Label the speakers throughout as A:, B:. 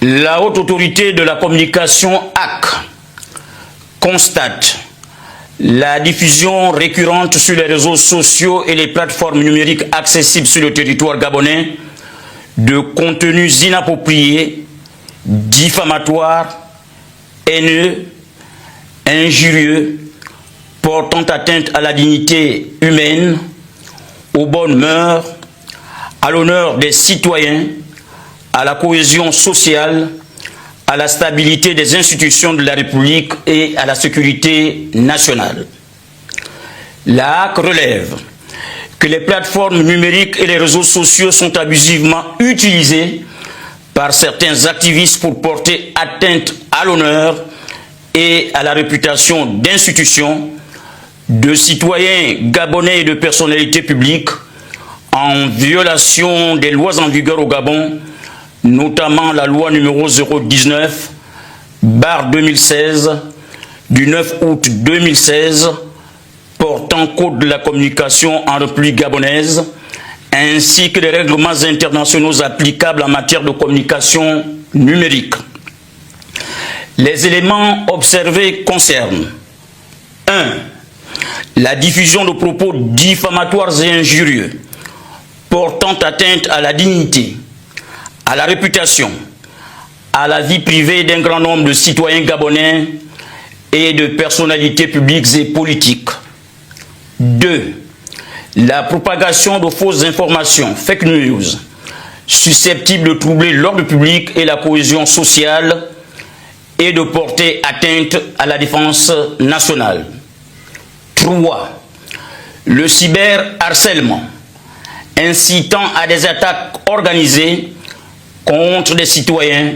A: La Haute Autorité de la Communication HAC constate la diffusion récurrente sur les réseaux sociaux et les plateformes numériques accessibles sur le territoire gabonais de contenus inappropriés, diffamatoires, haineux, injurieux, portant atteinte à la dignité humaine, aux bonnes mœurs, à l'honneur des citoyens, à la cohésion sociale, à la stabilité des institutions de la République et à la sécurité nationale. La HAC relève que les plateformes numériques et les réseaux sociaux sont abusivement utilisés par certains activistes pour porter atteinte à l'honneur et à la réputation d'institutions, de citoyens gabonais et de personnalités publiques en violation des lois en vigueur au Gabon, notamment la loi numéro 019/2016 du 9 août 2016 portant code de la communication en République gabonaise, ainsi que les règlements internationaux applicables en matière de communication numérique. Les éléments observés concernent 1. La diffusion de propos diffamatoires et injurieux portant atteinte à la dignité, à la réputation, à la vie privée d'un grand nombre de citoyens gabonais et de personnalités publiques et politiques. 2. La propagation de fausses informations, fake news, susceptibles de troubler l'ordre public et la cohésion sociale et de porter atteinte à la défense nationale. 3. Le cyberharcèlement, incitant à des attaques organisées contre des citoyens,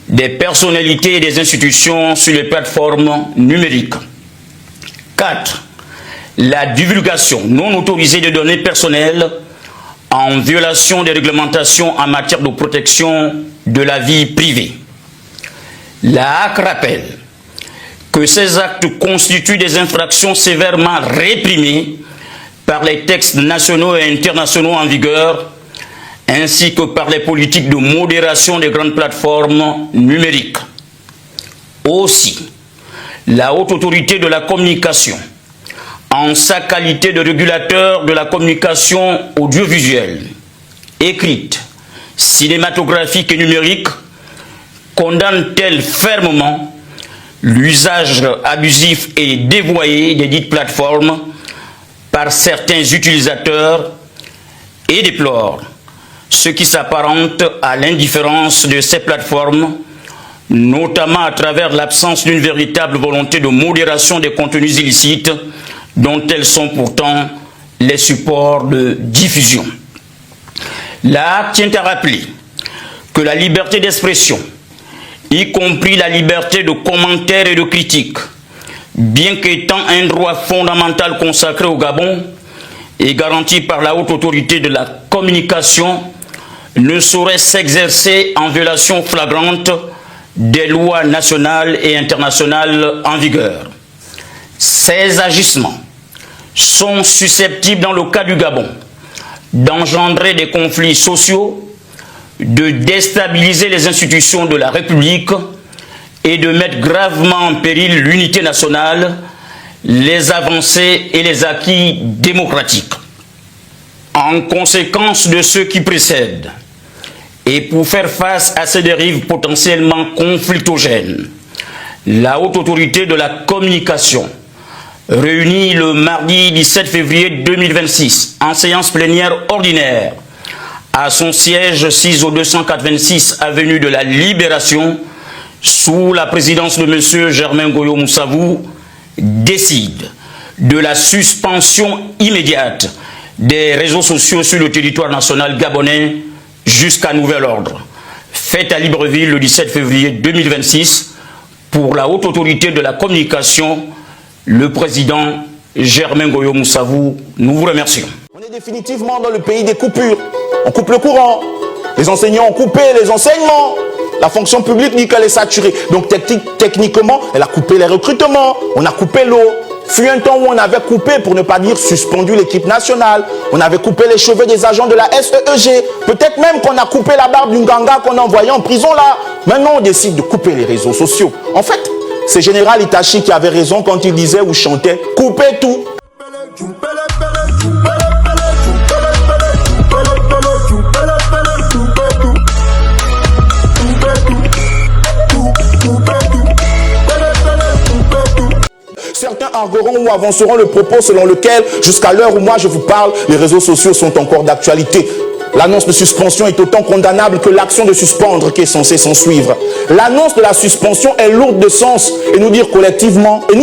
A: des personnalités et des institutions sur les plateformes numériques. 4. La divulgation non autorisée de données personnelles en violation des réglementations en matière de protection de la vie privée. La HAC rappelle que ces actes constituent des infractions sévèrement réprimées par les textes nationaux et internationaux en vigueur, ainsi que par les politiques de modération des grandes plateformes numériques. Aussi, la Haute Autorité de la Communication, en sa qualité de régulateur de la communication audiovisuelle, écrite, cinématographique et numérique, condamne-t-elle fermement l'usage abusif et dévoyé des dites plateformes par certains utilisateurs et déplore ce qui s'apparente à l'indifférence de ces plateformes, notamment à travers l'absence d'une véritable volonté de modération des contenus illicites dont elles sont pourtant les supports de diffusion. La HAC tient à rappeler que la liberté d'expression, y compris la liberté de commentaire et de critique, bien qu'étant un droit fondamental consacré au Gabon et garanti par la Haute Autorité de la Communication, ne saurait s'exercer en violation flagrante des lois nationales et internationales en vigueur. Ces agissements sont susceptibles, dans le cas du Gabon, d'engendrer des conflits sociaux, de déstabiliser les institutions de la République et de mettre gravement en péril l'unité nationale, les avancées et les acquis démocratiques. En conséquence de ce qui précède, et pour faire face à ces dérives potentiellement conflictogènes, la Haute Autorité de la Communication, réunie le mardi 17 février 2026 en séance plénière ordinaire à son siège 6 au 286 avenue de la Libération, sous la présidence de M. Germain Goyo Moussavou, décide de la suspension immédiate des réseaux sociaux sur le territoire national gabonais jusqu'à nouvel ordre. Faite à Libreville le 17 février 2026 pour la Haute Autorité de la Communication, le président Germain Goyo Moussavou, nous vous remercions.
B: On est définitivement dans le pays des coupures. On coupe le courant. Les enseignants ont coupé les enseignements. La fonction publique dit qu'elle est saturée. Donc techniquement, elle a coupé les recrutements. On a coupé l'eau. Fut un temps où on avait coupé, pour ne pas dire suspendu, l'équipe nationale. On avait coupé les cheveux des agents de la SEEG. Peut-être même qu'on a coupé la barbe d'une ganga qu'on a envoyé en prison là. Maintenant, on décide de couper les réseaux sociaux. En fait, c'est Général Itachi qui avait raison quand il disait ou chantait « Coupez tout ». Certains argueront ou avanceront le propos selon lequel, jusqu'à l'heure où moi je vous parle, les réseaux sociaux sont encore d'actualité. L'annonce de suspension est autant condamnable que l'action de suspendre qui est censée s'en suivre. L'annonce de la suspension est lourde de sens et nous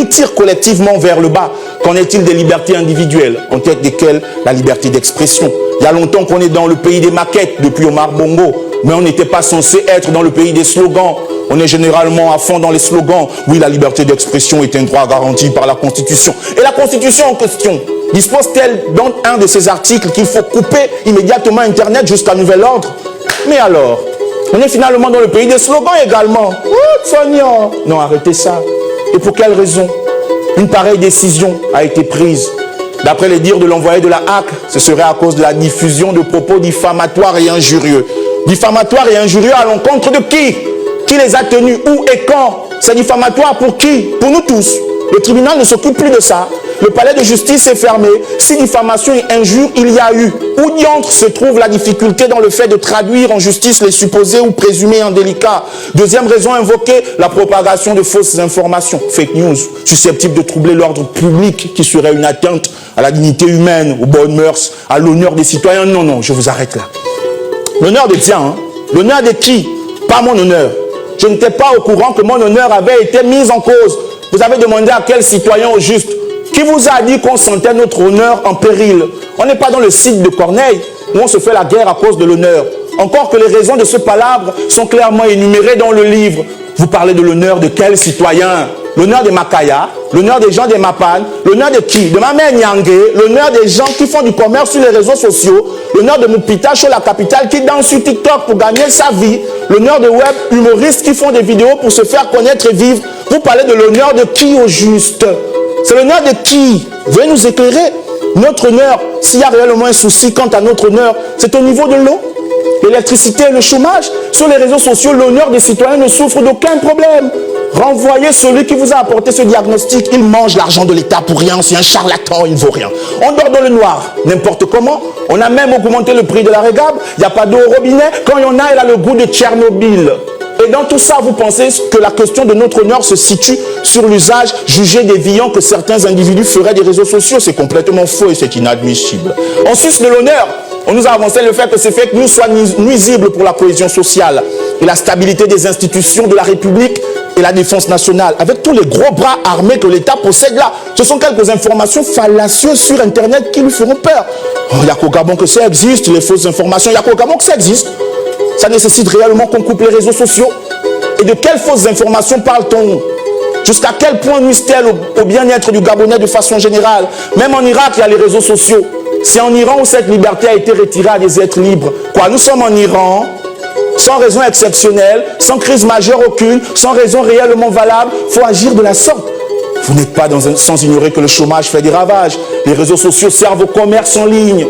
B: tire collectivement vers le bas. Qu'en est-il des libertés individuelles, en tête desquelles la liberté d'expression? Il y a longtemps qu'on est dans le pays des maquettes, depuis Omar Bongo, mais on n'était pas censé être dans le pays des slogans. On est généralement à fond dans les slogans. Oui, la liberté d'expression est un droit garanti par la Constitution. Et la Constitution en question dispose-t-elle dans un de ses articles qu'il faut couper immédiatement Internet jusqu'à nouvel ordre? Mais alors, on est finalement dans le pays des slogans également. Sonia! Non, arrêtez ça. Et pour quelle raison une pareille décision a été prise? D'après les dires de l'envoyé de la HAC, ce serait à cause de la diffusion de propos diffamatoires et injurieux. Diffamatoires et injurieux à l'encontre de qui? Qui les a tenus? Où et quand? C'est diffamatoire pour qui? Pour nous tous. Le tribunal ne s'occupe plus de ça. Le palais de justice est fermé. Si diffamation et injure il y a eu, où diantre se trouve la difficulté dans le fait de traduire en justice les supposés ou présumés indélicats? Deuxième raison invoquée, la propagation de fausses informations, fake news, susceptibles de troubler l'ordre public, qui serait une atteinte à la dignité humaine, aux bonnes mœurs, à l'honneur des citoyens. Non, non, je vous arrête là. L'honneur de tiens, hein? L'honneur de qui? Pas mon honneur. Je n'étais pas au courant que mon honneur avait été mis en cause. Vous avez demandé à quel citoyen au juste? Qui vous a dit qu'on sentait notre honneur en péril? On n'est pas dans le site de Corneille où on se fait la guerre à cause de l'honneur. Encore que les raisons de ce palabre sont clairement énumérées dans le livre. Vous parlez de l'honneur de quel citoyen? L'honneur des Makaya, l'honneur des gens des Mapan, l'honneur de qui? De ma mère Nyangé, l'honneur des gens qui font du commerce sur les réseaux sociaux, l'honneur de Mupita sur la capitale qui danse sur TikTok pour gagner sa vie, l'honneur de web humoristes qui font des vidéos pour se faire connaître et vivre. Vous parlez de l'honneur de qui au juste? C'est l'honneur de qui? Vous pouvez nous éclairer? Notre honneur, s'il y a réellement un souci quant à notre honneur, c'est au niveau de l'eau, l'électricité et le chômage. Sur les réseaux sociaux, l'honneur des citoyens ne souffre d'aucun problème. Renvoyez celui qui vous a apporté ce diagnostic. Il mange l'argent de l'État pour rien. C'est un charlatan, il ne vaut rien. On dort dans le noir, n'importe comment. On a même augmenté le prix de la régable. Il n'y a pas d'eau au robinet. Quand il y en a, elle a le goût de Tchernobyl. Et dans tout ça, vous pensez que la question de notre honneur se situe sur l'usage jugé déviant que certains individus feraient des réseaux sociaux. C'est complètement faux et c'est inadmissible. En sus de l'honneur, on nous a avancé le fait que ces fake news soient nuisibles pour la cohésion sociale et la stabilité des institutions de la République et la défense nationale. Avec tous les gros bras armés que l'État possède là, ce sont quelques informations fallacieuses sur Internet qui lui feront peur. Il n'y a qu'au Gabon que ça existe, les fausses informations. Il n'y a qu'au Gabon que ça existe. Ça nécessite réellement qu'on coupe les réseaux sociaux. Et de quelles fausses informations parle-t-on? Jusqu'à quel point nuisent-elles au bien-être du Gabonais de façon générale? Même en Irak, il y a les réseaux sociaux. C'est en Iran où cette liberté a été retirée à des êtres libres. Quoi, nous sommes en Iran, sans raison exceptionnelle, sans crise majeure aucune, sans raison réellement valable. Il faut agir de la sorte. Vous n'êtes pas sans ignorer que le chômage fait des ravages. Les réseaux sociaux servent au commerce en ligne,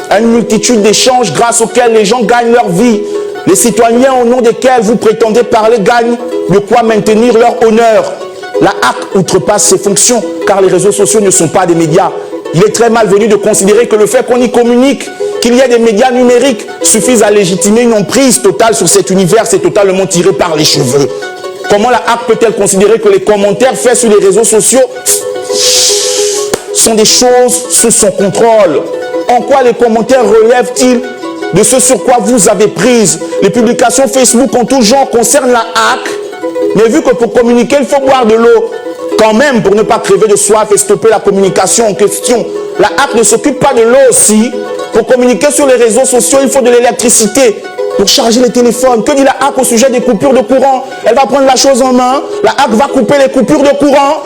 B: à une multitude d'échanges grâce auxquels les gens gagnent leur vie. Les citoyens au nom desquels vous prétendez parler gagnent de quoi maintenir leur honneur. La HAC outrepasse ses fonctions car les réseaux sociaux ne sont pas des médias. Il est très malvenu de considérer que le fait qu'on y communique, qu'il y ait des médias numériques, suffise à légitimer une emprise totale sur cet univers. C'est totalement tiré par les cheveux. Comment la HAC peut-elle considérer que les commentaires faits sur les réseaux sociaux sont des choses sous son contrôle? En quoi les commentaires relèvent-ils de ce sur quoi vous avez prise? Les publications Facebook en tout genre concernent la HAC, mais vu que pour communiquer, il faut boire de l'eau, quand même pour ne pas crever de soif et stopper la communication en question. La HAC ne s'occupe pas de l'eau aussi. Pour communiquer sur les réseaux sociaux, il faut de l'électricité. Pour charger les téléphones, que dit la HAC au sujet des coupures de courant? Elle va prendre la chose en main. La HAC va couper les coupures de courant.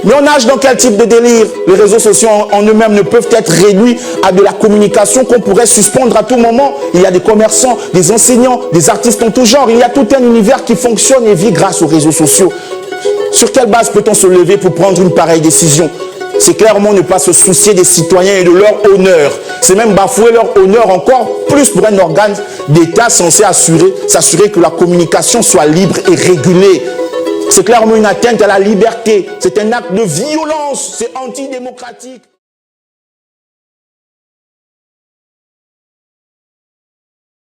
B: Mais on nage dans quel type de délire? Les réseaux sociaux en eux-mêmes ne peuvent être réduits à de la communication qu'on pourrait suspendre à tout moment. Il y a des commerçants, des enseignants, des artistes en tout genre. Il y a tout un univers qui fonctionne et vit grâce aux réseaux sociaux. Sur quelle base peut-on se lever pour prendre une pareille décision? c'est clairement ne pas se soucier des citoyens et de leur honneur. C'est même bafouer leur honneur encore plus pour un organe d'État censé s'assurer que la communication soit libre et régulée. C'est clairement une atteinte à la liberté. C'est un acte de violence. C'est antidémocratique.